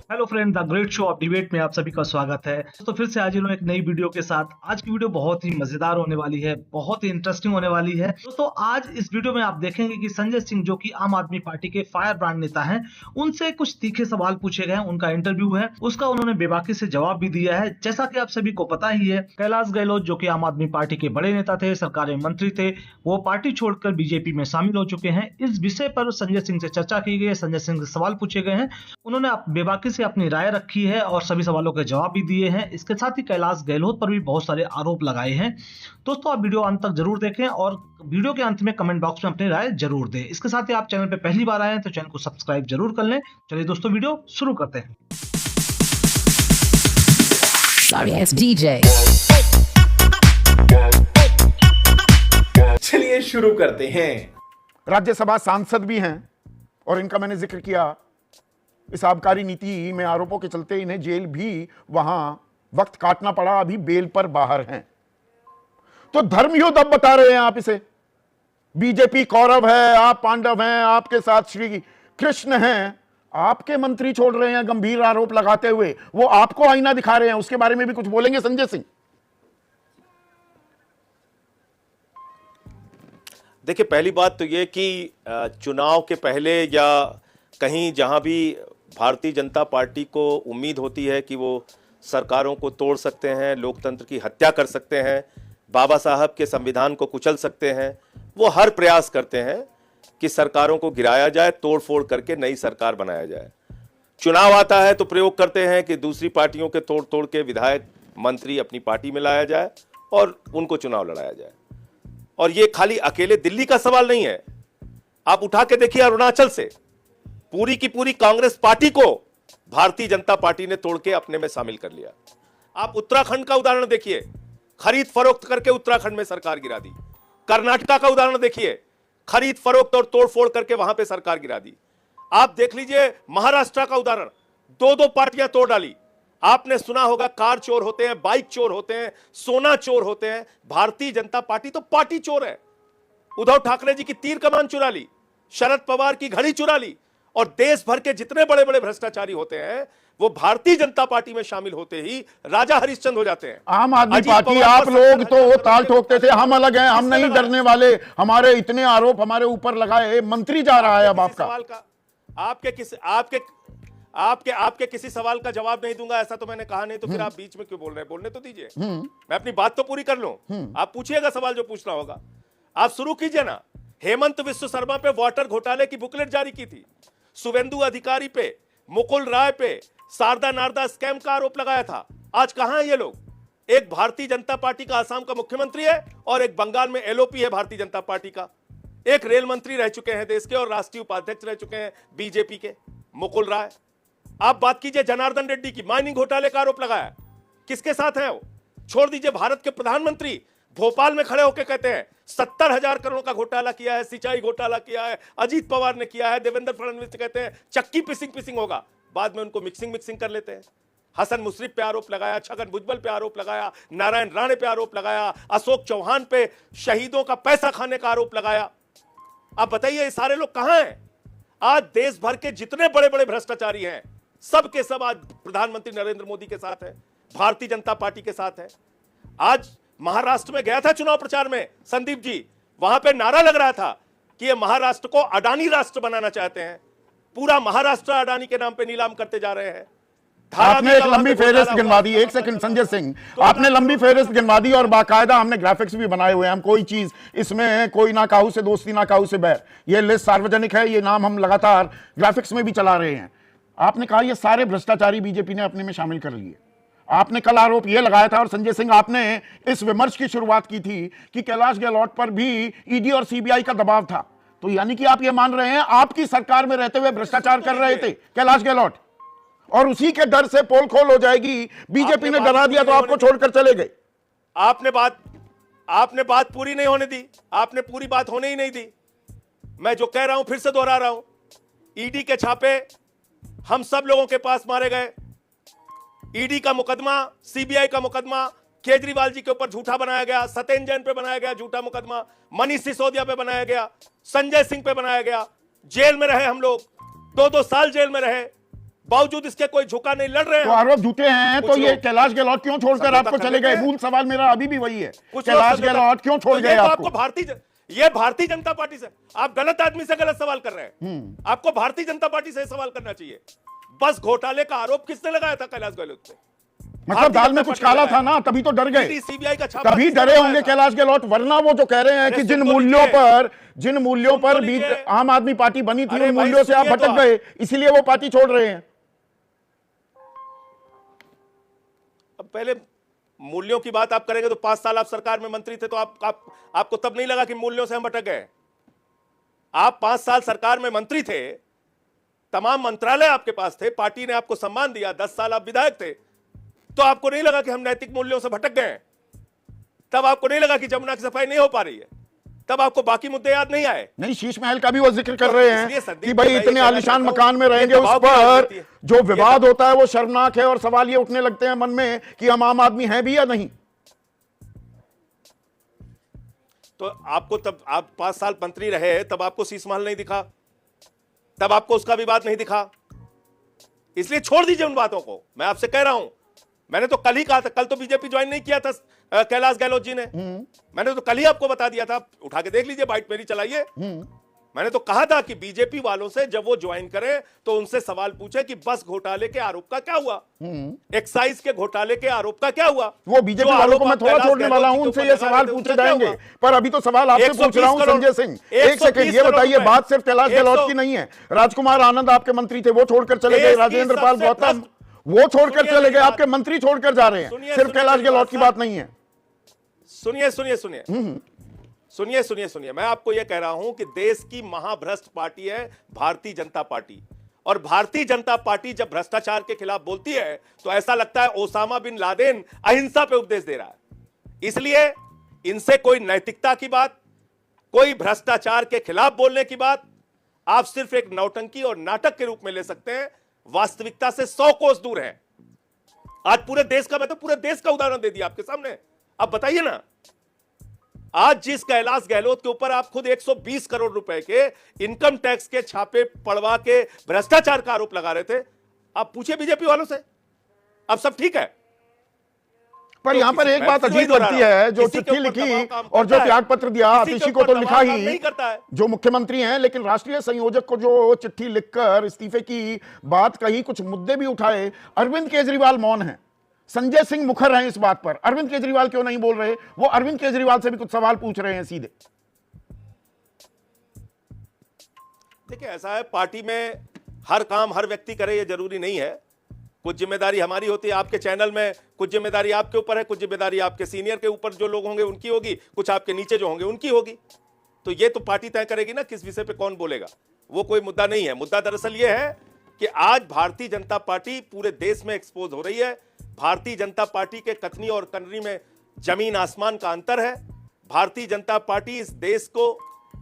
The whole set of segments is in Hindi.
Hello friend, the great show off debate में आप सभी का स्वागत है। तो फिर से हाजिर हूं एक नई वीडियो के साथ। आज की वीडियो बहुत ही मजेदार होने वाली है, बहुत ही इंटरेस्टिंग होने वाली है। दोस्तों, आज इस वीडियो में आप देखेंगे कि संजय सिंह, जो कि आम आदमी पार्टी के फायर ब्रांड नेता हैं, उनसे कुछ तीखे सवाल पूछे गए हैं। उनका इंटरव्यू है, उसका उन्होंने बेबाकी से जवाब भी दिया है। जैसा कि आप सभी को पता ही है, कैलाश गहलोत, जो कि आम आदमी पार्टी के बड़े नेता थे, सरकारी मंत्री थे, वो पार्टी छोड़कर बीजेपी में शामिल हो चुके हैं। इस विषय पर संजय सिंह से चर्चा की गई है, संजय सिंह से सवाल पूछे गए हैं। उन्होंने बेबाकी से अपनी राय रखी है और सभी सवालों के जवाब भी दिए हैं। इसके साथ ही कैलाश गहलोत पर भी बहुत सारे आरोप लगाए हैं। दोस्तों, आप वीडियो अंत तक जरूर देखें और वीडियो के अंत में कमेंट बॉक्स में अपनी राय जरूर दें। इसके साथ ही आप चैनल पे पहली बार आए हैं तो चैनल को सब्सक्राइब जरूर कर लें। चलिए दोस्तों, वीडियो शुरू करते हैं। Sorry ass DJ. चलिए शुरू करते हैं। राज्यसभा सांसद भी हैं और इनका मैंने जिक्र किया। इस आबकारी नीति में आरोपों के चलते इन्हें जेल भी वहां वक्त काटना पड़ा, अभी बेल पर बाहर हैं। तो धर्मयुद्ध अब बता रहे हैं आप इसे। बीजेपी कौरव है, आप पांडव हैं, आपके साथ श्री कृष्ण हैं। आपके मंत्री छोड़ रहे हैं गंभीर आरोप लगाते हुए, वो आपको आईना दिखा रहे हैं। उसके बारे में भी कुछ बोलेंगे संजय सिंह? देखिए, पहली बात तो ये कि चुनाव के पहले या कहीं जहां भी भारतीय जनता पार्टी को उम्मीद होती है कि वो सरकारों को तोड़ सकते हैं, लोकतंत्र की हत्या कर सकते हैं, बाबा साहब के संविधान को कुचल सकते हैं, वो हर प्रयास करते हैं कि सरकारों को गिराया जाए, तोड़ फोड़ करके नई सरकार बनाया जाए। चुनाव आता है तो प्रयोग करते हैं कि दूसरी पार्टियों के तोड़ तोड़ के विधायक मंत्री अपनी पार्टी में लाया जाए और उनको चुनाव लड़ाया जाए। और ये खाली अकेले दिल्ली का सवाल नहीं है। आप उठा के देखिए, अरुणाचल से पूरी की पूरी कांग्रेस पार्टी को भारतीय जनता पार्टी ने तोड़ के अपने में शामिल कर लिया। आप उत्तराखंड का उदाहरण देखिए, खरीद फरोख्त करके उत्तराखंड में सरकार गिरा दी। कर्नाटका का उदाहरण देखिए, खरीद फरोख्त और तोड़फोड़ करके वहां पे सरकार गिरा दी। आप देख लीजिए महाराष्ट्र का उदाहरण, दो दो पार्टियां तोड़ डाली। आपने सुना होगा, कार चोर होते हैं, बाइक चोर होते हैं, सोना चोर होते हैं। भारतीय जनता पार्टी तो पार्टी चोर है। उद्धव ठाकरे जी की तीर कमान चुरा ली, शरद पवार की घड़ी चुरा ली, और देश भर के जितने बड़े बड़े भ्रष्टाचारी होते हैं वो भारतीय जनता पार्टी में शामिल होते ही राजा हरिश्चंद्र हो जाते हैं। आम आदमी पार्टी, आप लोग तो ताल ठोकते थे, हम अलग हैं, हम नहीं डरने वाले, हमारे इतने आरोप हमारे ऊपर लगाए। मंत्री जा रहा है अब आपका सवाल का आपके किसी सवाल का जवाब नहीं दूंगा, ऐसा तो मैंने कहा नहीं। तो फिर आप बीच में क्यों बोल रहे हैं? बोलने तो दीजिए, मैं अपनी बात तो पूरी कर लूं। आप पूछिएगा सवाल जो पूछना होगा, आप शुरू कीजिए ना। हेमंत विश्व शर्मा पे वाटर घोटाले की बुकलेट जारी की थी, शुवेंदु अधिकारी पे, मुकुल राय पे शारदा नारदा स्कैम का आरोप लगाया था। आज कहां है ये लोग? एक भारतीय जनता पार्टी का असम का मुख्यमंत्री है और एक बंगाल में एलओपी है भारतीय जनता पार्टी का। एक रेल मंत्री रह चुके हैं देश के और राष्ट्रीय उपाध्यक्ष रह चुके हैं बीजेपी के, मुकुल राय। आप बात कीजिए जनार्दन रेड्डी की, माइनिंग घोटाले का आरोप लगाया। किसके साथ है वो? छोड़ दीजिए, भारत के प्रधानमंत्री भोपाल में खड़े होकर कहते हैं 70,000 करोड़ का घोटाला किया है, सिंचाई घोटाला किया है, अजीत पवार ने किया है, देवेंद्र फडणवीस कहते हैं चक्की पिसिंग होगा। बाद में उनको मिक्सिंग कर लेते हैं। हसन मुश्रीफ पे आरोप लगाया, छगन भुजबल पे आरोप लगाया, नारायण राणे पे आरोप लगाया, अशोक चौहान पे शहीदों का पैसा खाने का आरोप लगाया। आप बताइए, ये सारे लोग कहां हैं? आज देश भर के जितने बड़े बड़े भ्रष्टाचारी हैं, सब के सब आज प्रधानमंत्री नरेंद्र मोदी के साथ है, भारतीय जनता पार्टी के साथ है। आज महाराष्ट्र में गया था चुनाव प्रचार में संदीप जी, वहां पे नारा लग रहा था कि ये महाराष्ट्र को अडानी राष्ट्र बनाना चाहते हैं। पूरा महाराष्ट्र अडानी के नाम पे नीलाम करते जा रहे हैं। आपने एक लंबी फेहरिस्त गिनवा दी। एक सेकंड संजय सिंह, आपने लंबी फेहरिस्त गिनवा दी और बाकायदा हमने ग्राफिक्स भी बनाए हुए हैं। हम कोई चीज इसमें कोई ना काहू से दोस्ती ना काहू से बैर, ये लिस्ट सार्वजनिक है, ये नाम हम लगातार ग्राफिक्स में भी चला रहे हैं। आपने कहा ये सारे भ्रष्टाचारी बीजेपी ने अपने में शामिल कर लिए। आपने कल आरोप यह लगाया था, और संजय सिंह आपने इस विमर्श की शुरुआत की थी कि कैलाश गहलोत पर भी ईडी और सीबीआई का दबाव था। तो यानी कि आप यह मान रहे हैं आपकी सरकार में रहते हुए भ्रष्टाचार कर रहे थे कैलाश गहलोत, और उसी के डर से पोल खोल हो जाएगी, बीजेपी ने डरा दिया तो आपको छोड़कर चले गए। आपने बात पूरी नहीं होने दी, आपने पूरी बात होने ही नहीं दी। मैं जो कह रहा हूं फिर से दोहरा रहा हूं, ईडी के छापे हम सब लोगों के पास मारे गए। ईडी का मुकदमा, सीबीआई का मुकदमा केजरीवाल जी के ऊपर झूठा बनाया गया, सत्येंद्र जैन पे बनाया गया झूठा मुकदमा, मनीष सिसोदिया पे बनाया गया, संजय सिंह पे बनाया गया। जेल में रहे हम लोग, 2-2 साल जेल में रहे। बावजूद इसके कोई झुका नहीं, लड़ रहे हैं। तो आरोप झूठे हैं, तो ये कैलाश गहलोत क्यों छोड़कर आपको कर चले गए? लेंगे। मूल सवाल मेरा अभी भी वही है, कुछ कैलाश गहलोत क्यों छोड़ तो गए ये तो आपको? ये भारतीय जनता पार्टी से, आप गलत आदमी से गलत सवाल कर रहे हैं। आपको भारतीय जनता पार्टी से सवाल करना चाहिए। बस घोटाले का आरोप किसने लगाया था कैलाश गहलोत पे? मतलब दाल में कुछ काला था ना, तभी तो डर गए। सीबीआई का छापा तभी किसने डरे लगाया होंगे था? कैलाश गहलोत, वरना वो जो कह रहे हैं कि जिन मूल्यों पर भी आम आदमी पार्टी बनी थी, उन मूल्यों से आप भटक गए, इसीलिए वो पार्टी छोड़ रहे हैं। अब पहले मूल्यों की बात आप करेंगे तो 5 साल आप सरकार में मंत्री थे, तो आपको तब नहीं लगा कि मूल्यों से हम भटक गए? आप 5 साल सरकार में मंत्री थे, तमाम मंत्रालय आपके पास थे, पार्टी ने आपको सम्मान दिया, 10 साल आप विधायक थे, तो आपको नहीं लगा कि हम नैतिक मूल्यों से भटक गए? तब आपको नहीं लगा कि जमुना की सफाई नहीं हो पा रही है? तब आपको बाकी मुद्दे याद नहीं आए? नहीं, शीश महल का भी वो जिक्र कर रहे हैं कि भाई इतने आलीशान मकान में रहेंगे, ये उस दबाव पर भी जो विवाद होता है वो शर्मनाक है, और सवाल ये उठने लगते हैं मन में कि हम आम आदमी हैं भी या नहीं। तो आपको तब, आप 5 साल मंत्री रहे, तब आपको शीश महल नहीं दिखा? तब आपको उसका विवाद नहीं दिखा? इसलिए छोड़ दीजिए उन बातों को। मैं आपसे कह रहा हूं, मैंने तो कल ही कहा था, कल तो बीजेपी ज्वाइन नहीं किया था कैलाश गहलोत जी ने। मैंने तो कल ही आपको बता दिया था, उठा के देख लीजिए, बाइट मेरी चलाइए। मैंने तो कहा था कि बीजेपी वालों से जब वो ज्वाइन करें तो उनसे सवाल पूछे कि बस घोटाले के आरोप का क्या हुआ, एक्साइज के घोटाले के आरोप का क्या हुआ। वो बीजेपी वालों को मैं थोड़ा छोड़ने वाला हूं, उनसे ये सवाल पूछे जाएंगे, पर अभी तो सवाल आपसे पूछ रहा हूं संजय सिंह। एक सेकंड, ये बताइए, बात सिर्फ कैलाश गहलोत की नहीं है। राजकुमार आनंद आपके मंत्री थे, वो छोड़कर चले गए। राजेंद्र पाल गौतम वो छोड़कर चले गए, आपके मंत्री छोड़कर जा रहे हैं। सिर्फ कैलाश गहलोत की बात नहीं है। सुनिए सुनिए सुनिए सुनिए सुनिए सुनिए, मैं आपको यह कह रहा हूं कि देश की महाभ्रष्ट पार्टी है भारतीय जनता पार्टी, और भारतीय जनता पार्टी जब भ्रष्टाचार के खिलाफ बोलती है तो ऐसा लगता है ओसामा बिन लादेन अहिंसा पे उपदेश दे रहा है। इसलिए इनसे कोई नैतिकता की बात, कोई भ्रष्टाचार के खिलाफ बोलने की बात आप सिर्फ एक नौटंकी और नाटक के रूप में ले सकते हैं, वास्तविकता से 100 कोस दूर है। आज पूरे देश का, मैं तो पूरे देश का उदाहरण दे दिया आपके सामने। अब बताइए ना, आज जिस कैलाश गहलोत के ऊपर आप खुद 120 करोड़ रुपए के इनकम टैक्स के छापे पड़वा के भ्रष्टाचार का आरोप लगा रहे थे, आप पूछिए बीजेपी वालों से, अब सब ठीक है? पर यहाँ पर एक बात अजीब लगती है, जो चिट्ठी लिखी और जो त्याग पत्र दिया, आतिशी को तो लिखा ही जो मुख्यमंत्री हैं, लेकिन राष्ट्रीय संयोजक को जो चिट्ठी लिखकर इस्तीफे की बात कही, कुछ मुद्दे भी उठाए। अरविंद केजरीवाल मौन है, संजय सिंह मुखर हैं इस बात पर। अरविंद केजरीवाल क्यों नहीं बोल रहे? वो अरविंद केजरीवाल से भी कुछ सवाल पूछ रहे हैं सीधे। देखिए, ऐसा है, पार्टी में हर काम हर व्यक्ति करे ये जरूरी नहीं है। कुछ जिम्मेदारी हमारी होती है, आपके चैनल में कुछ जिम्मेदारी आपके ऊपर है, कुछ जिम्मेदारी आपके सीनियर के ऊपर जो लोग होंगे उनकी होगी, कुछ आपके नीचे जो होंगे उनकी होगी। तो ये तो पार्टी तय करेगी ना किस विषय पे कौन बोलेगा, वो कोई मुद्दा नहीं है। मुद्दा दरअसल ये है कि आज भारतीय जनता पार्टी पूरे देश में एक्सपोज हो रही है। भारतीय जनता पार्टी के कथनी और करनी में जमीन आसमान का अंतर है। भारतीय जनता पार्टी इस देश को,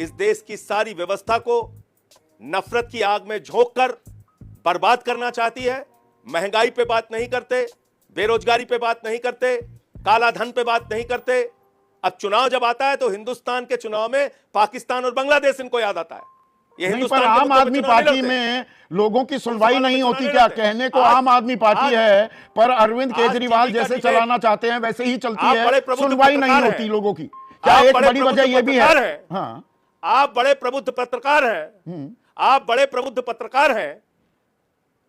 इस देश की सारी व्यवस्था को नफरत की आग में झोंककर बर्बाद करना चाहती है। महंगाई पे बात नहीं करते, बेरोजगारी पे बात नहीं करते, काला धन पे बात नहीं करते। अब चुनाव जब आता है तो हिंदुस्तान के चुनाव में पाकिस्तान और बांग्लादेश इनको याद आता है। ये नहीं, पर आम आदमी पार्टी में लोगों की सुनवाई नहीं होती क्या? कहने को आम आदमी पार्टी है, पर अरविंद केजरीवाल जैसे चलाना चाहते हैं वैसे ही चलती है, सुनवाई नहीं होती लोगों की। क्या एक बड़ी वजह यह भी है? हाँ, आप बड़े प्रबुद्ध पत्रकार हैं, आप बड़े प्रबुद्ध पत्रकार हैं।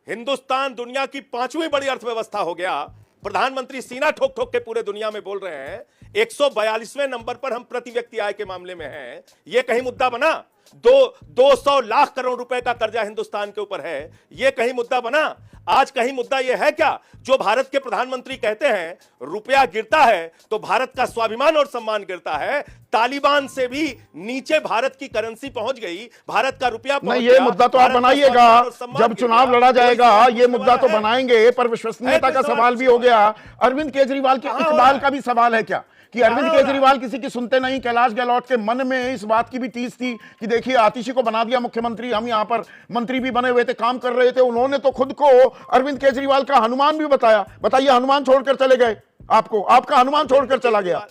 हिंदुस्तान दुनिया की 5वीं बड़ी अर्थव्यवस्था हो गया। प्रधानमंत्री सीना ठोक ठोक के पूरे दुनिया में बोल रहे हैं 142वें नंबर पर हम प्रति व्यक्ति आय के मामले में हैं। यह कहीं मुद्दा बना? 200 लाख करोड़ रुपए का कर्जा हिंदुस्तान के ऊपर है, यह कहीं मुद्दा बना? आज कहीं मुद्दा यह है क्या? जो भारत के प्रधानमंत्री कहते हैं रुपया गिरता है तो भारत का स्वाभिमान और सम्मान गिरता है। तालिबान से भी नीचे भारत की करेंसी पहुंच गई, भारत का रुपया पहुंच गया। ये मुद्दा तो आप बनाइएगा, जब चुनाव लड़ा जाएगा ये मुद्दा तो बनाएंगे, पर विश्वसनीयता का सवाल भी हो गया। अरविंद केजरीवाल के इकबाल का भी सवाल है क्या कि अरविंद केजरीवाल किसी की सुनते नहीं? कैलाश गहलोत के मन में इस बात की भी टीस थी कि देखिए आतिशी को बना दिया मुख्यमंत्री, हम यहां पर मंत्री भी बने हुए थे, काम कर रहे थे। उन्होंने तो खुद को अरविंद केजरीवाल का हनुमान भी बताया। बताइए, हनुमान छोड़कर चले गए आपको, आपका हनुमान छोड़कर चला गया।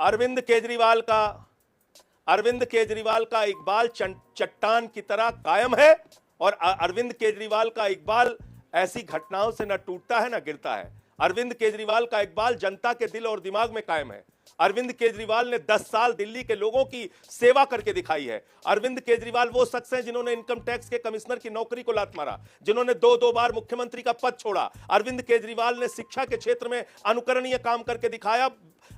अरविंद केजरीवाल का इकबाल चट्टान की तरह कायम है, और अरविंद केजरीवाल का इकबाल ऐसी घटनाओं से न टूटता है न गिरता है। अरविंद केजरीवाल का इकबाल जनता के दिल और दिमाग में कायम है। अरविंद केजरीवाल ने 10 साल दिल्ली के लोगों की सेवा करके दिखाई है। अरविंद केजरीवाल वो शख्स हैं जिन्होंने इनकम टैक्स के कमिश्नर की नौकरी को लात मारा, जिन्होंने 2-2 बार मुख्यमंत्री का पद छोड़ा। अरविंद केजरीवाल ने शिक्षा के क्षेत्र में अनुकरणीय काम करके दिखाया।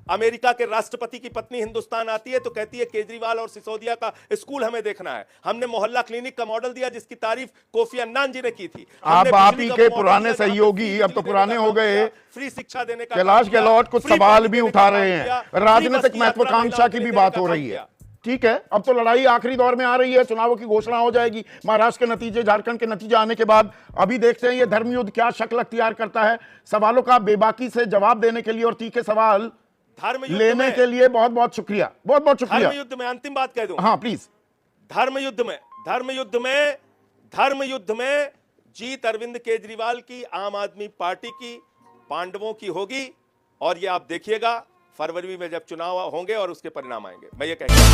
अमेरिका के राष्ट्रपति की पत्नी हिंदुस्तान आती है तो कहती है केजरीवाल और सिसोदिया का स्कूल हमें देखना है। हमने मोहल्ला क्लिनिक का मॉडल दिया जिसकी तारीफ कोफी अन्नान जी ने की थी। आप ही के पुराने सहयोगी अब तो पुराने हो गए, फ्री शिक्षा देने का कैलाश गहलोत कुछ सवाल भी उठा रहे हैं, राजनीतिक महत्वाकांक्षा की भी बात हो रही है। ठीक है, अब तो लड़ाई आखिरी दौर में आ रही है, चुनावों की घोषणा हो जाएगी, महाराष्ट्र के नतीजे, झारखंड के नतीजे आने के बाद। अभी देखते हैं ये धर्मयुद्ध क्या शक्ल अख्तियार करता है। सवालों का बेबाकी से जवाब देने के लिए और तीखे सवाल लेने के लिए बहुत बहुत शुक्रिया, बहुत बहुत शुक्रिया। धर्म युद्ध में अंतिम बात कह दूं, हाँ प्लीज। धर्म युद्ध में जीत अरविंद केजरीवाल की, आम आदमी पार्टी की, पांडवों की होगी। और ये आप देखिएगा फरवरी में जब चुनाव होंगे और उसके परिणाम आएंगे। मैं ये कहूंगा।